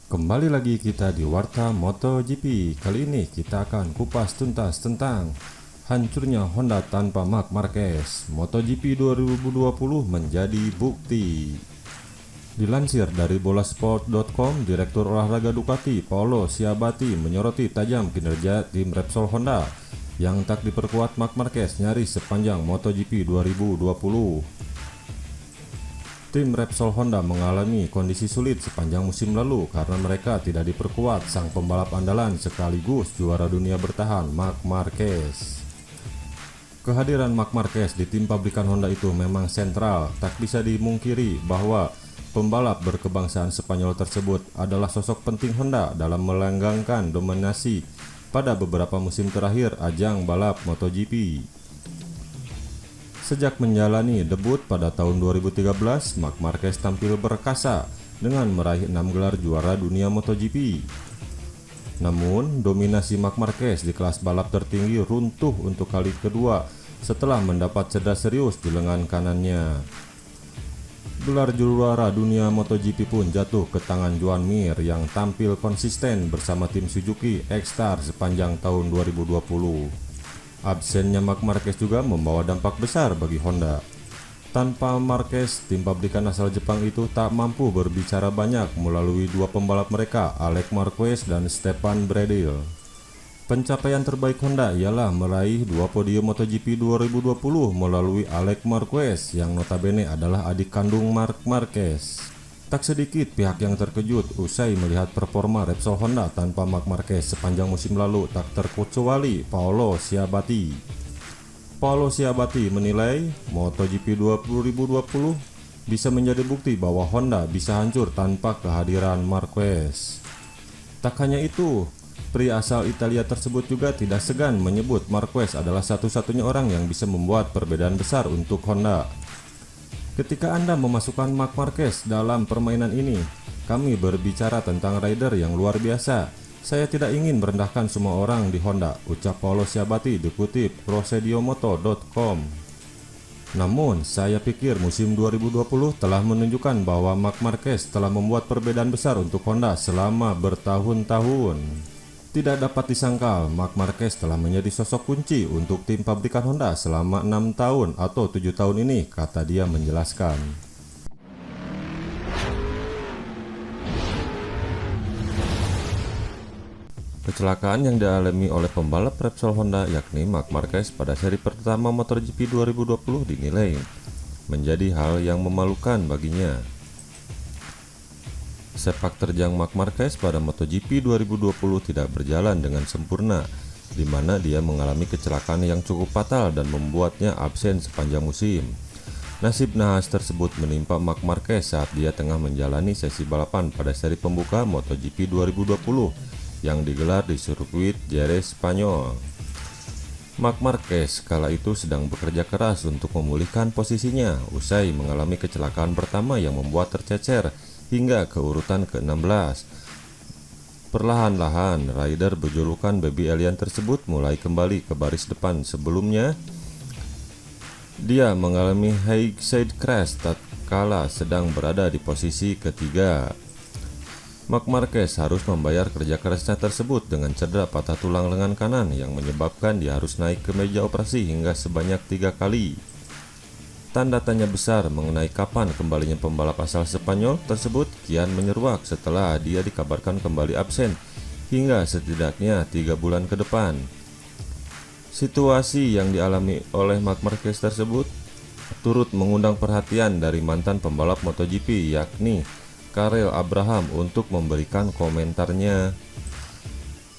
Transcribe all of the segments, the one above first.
Kembali lagi kita di Warta MotoGP. Kali ini kita akan kupas tuntas tentang hancurnya Honda tanpa Marc Marquez. MotoGP 2020 menjadi bukti. Dilansir dari bolasport.com, Direktur Olahraga Ducati Paolo Ciabatti menyoroti tajam kinerja tim Repsol Honda yang tak diperkuat Marc Marquez nyaris sepanjang MotoGP 2020. Tim Repsol Honda mengalami kondisi sulit sepanjang musim lalu karena mereka tidak diperkuat sang pembalap andalan sekaligus juara dunia bertahan Marc Marquez. Kehadiran Marc Marquez di tim pabrikan Honda itu memang sentral. Tak bisa dimungkiri bahwa pembalap berkebangsaan Spanyol tersebut adalah sosok penting Honda dalam melanggengkan dominasi pada beberapa musim terakhir ajang balap MotoGP. Sejak menjalani debut pada tahun 2013, Marc Marquez tampil berkasa dengan meraih 6 gelar juara dunia MotoGP. Namun, dominasi Marc Marquez di kelas balap tertinggi runtuh untuk kali kedua setelah mendapat cedera serius di lengan kanannya. Gelar juara dunia MotoGP pun jatuh ke tangan Joan Mir yang tampil konsisten bersama tim Suzuki X-Star sepanjang tahun 2020. Absennya Marc Marquez juga membawa dampak besar bagi Honda. Tanpa Marquez, tim pabrikan asal Jepang itu tak mampu berbicara banyak melalui dua pembalap mereka, Alex Marquez dan Stefan Bradl. Pencapaian terbaik Honda ialah meraih dua podium MotoGP 2020 melalui Alex Marquez yang notabene adalah adik kandung Marc Marquez. Tak sedikit pihak yang terkejut usai melihat performa Repsol Honda tanpa Marc Marquez sepanjang musim lalu, tak terkecuali Paolo Ciabatti. Paolo Ciabatti menilai MotoGP 2020 bisa menjadi bukti bahwa Honda bisa hancur tanpa kehadiran Marquez. Tak hanya itu, pria asal Italia tersebut juga tidak segan menyebut Marquez adalah satu-satunya orang yang bisa membuat perbedaan besar untuk Honda. Ketika Anda memasukkan Marc Marquez dalam permainan ini, kami berbicara tentang rider yang luar biasa. Saya tidak ingin merendahkan semua orang di Honda, ucap Paolo Ciabatti dikutip prosediomoto.com. Namun, saya pikir musim 2020 telah menunjukkan bahwa Marc Marquez telah membuat perbedaan besar untuk Honda selama bertahun-tahun. Tidak dapat disangkal, Marc Marquez telah menjadi sosok kunci untuk tim pabrikan Honda selama 6 tahun atau 7 tahun ini, kata dia menjelaskan. Kecelakaan yang dialami oleh pembalap Repsol Honda yakni Marc Marquez pada seri pertama MotoGP 2020 dinilai menjadi hal yang memalukan baginya. Sepak terjang Marc Marquez pada MotoGP 2020 tidak berjalan dengan sempurna, di mana dia mengalami kecelakaan yang cukup fatal dan membuatnya absen sepanjang musim. Nasib nahas tersebut menimpa Marc Marquez saat dia tengah menjalani sesi balapan pada seri pembuka MotoGP 2020 yang digelar di sirkuit Jerez, Spanyol. Marc Marquez kala itu sedang bekerja keras untuk memulihkan posisinya usai mengalami kecelakaan pertama yang membuat tercecer hingga ke urutan ke-16. Perlahan-lahan, rider berjulukan Baby Alien tersebut mulai kembali ke baris depan. Sebelumnya, dia mengalami high side crash tatkala sedang berada di posisi ketiga. Marc Marquez harus membayar kerja kerasnya tersebut dengan cedera patah tulang lengan kanan yang menyebabkan dia harus naik ke meja operasi hingga sebanyak 3 kali. Tanda tanya besar mengenai kapan kembalinya pembalap asal Spanyol tersebut kian menyeruak setelah dia dikabarkan kembali absen hingga setidaknya 3 bulan ke depan. Situasi yang dialami oleh Marc Marquez tersebut turut mengundang perhatian dari mantan pembalap MotoGP yakni Karel Abraham untuk memberikan komentarnya.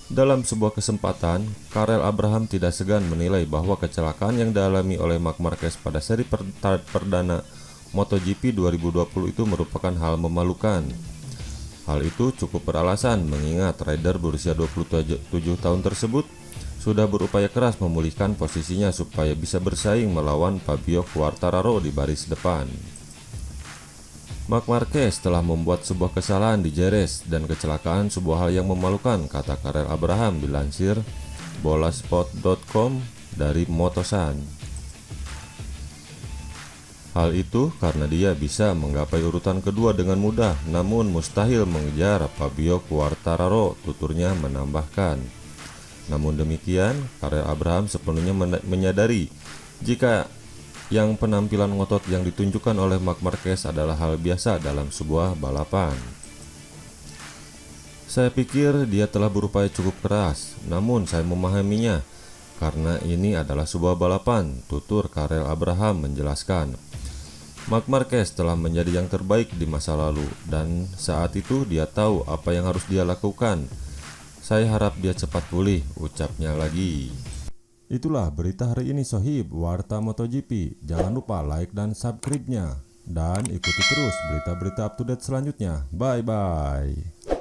Dalam sebuah kesempatan, Karel Abraham tidak segan menilai bahwa kecelakaan yang dialami oleh Marc Marquez pada seri perdana MotoGP 2020 itu merupakan hal memalukan. Hal itu cukup beralasan mengingat rider berusia 27 tahun tersebut sudah berupaya keras memulihkan posisinya supaya bisa bersaing melawan Fabio Quartararo di baris depan. Marc Marquez telah membuat sebuah kesalahan di Jerez dan kecelakaan sebuah hal yang memalukan, kata Karel Abraham dilansir bolasport.com dari Motosan. Hal itu karena dia bisa menggapai urutan kedua dengan mudah, namun mustahil mengejar Fabio Quartararo, tuturnya menambahkan. Namun demikian, Karel Abraham sepenuhnya menyadari jika yang penampilan ngotot yang ditunjukkan oleh Marc Marquez adalah hal biasa dalam sebuah balapan. Saya pikir dia telah berupaya cukup keras, namun saya memahaminya karena ini adalah sebuah balapan, tutur Karel Abraham menjelaskan. Marc Marquez telah menjadi yang terbaik di masa lalu dan saat itu dia tahu apa yang harus dia lakukan. Saya harap dia cepat pulih, ucapnya lagi. Itulah berita hari ini Sohib Warta MotoGP. Jangan lupa like dan subscribe-nya. Dan ikuti terus berita-berita up to date selanjutnya. Bye-bye.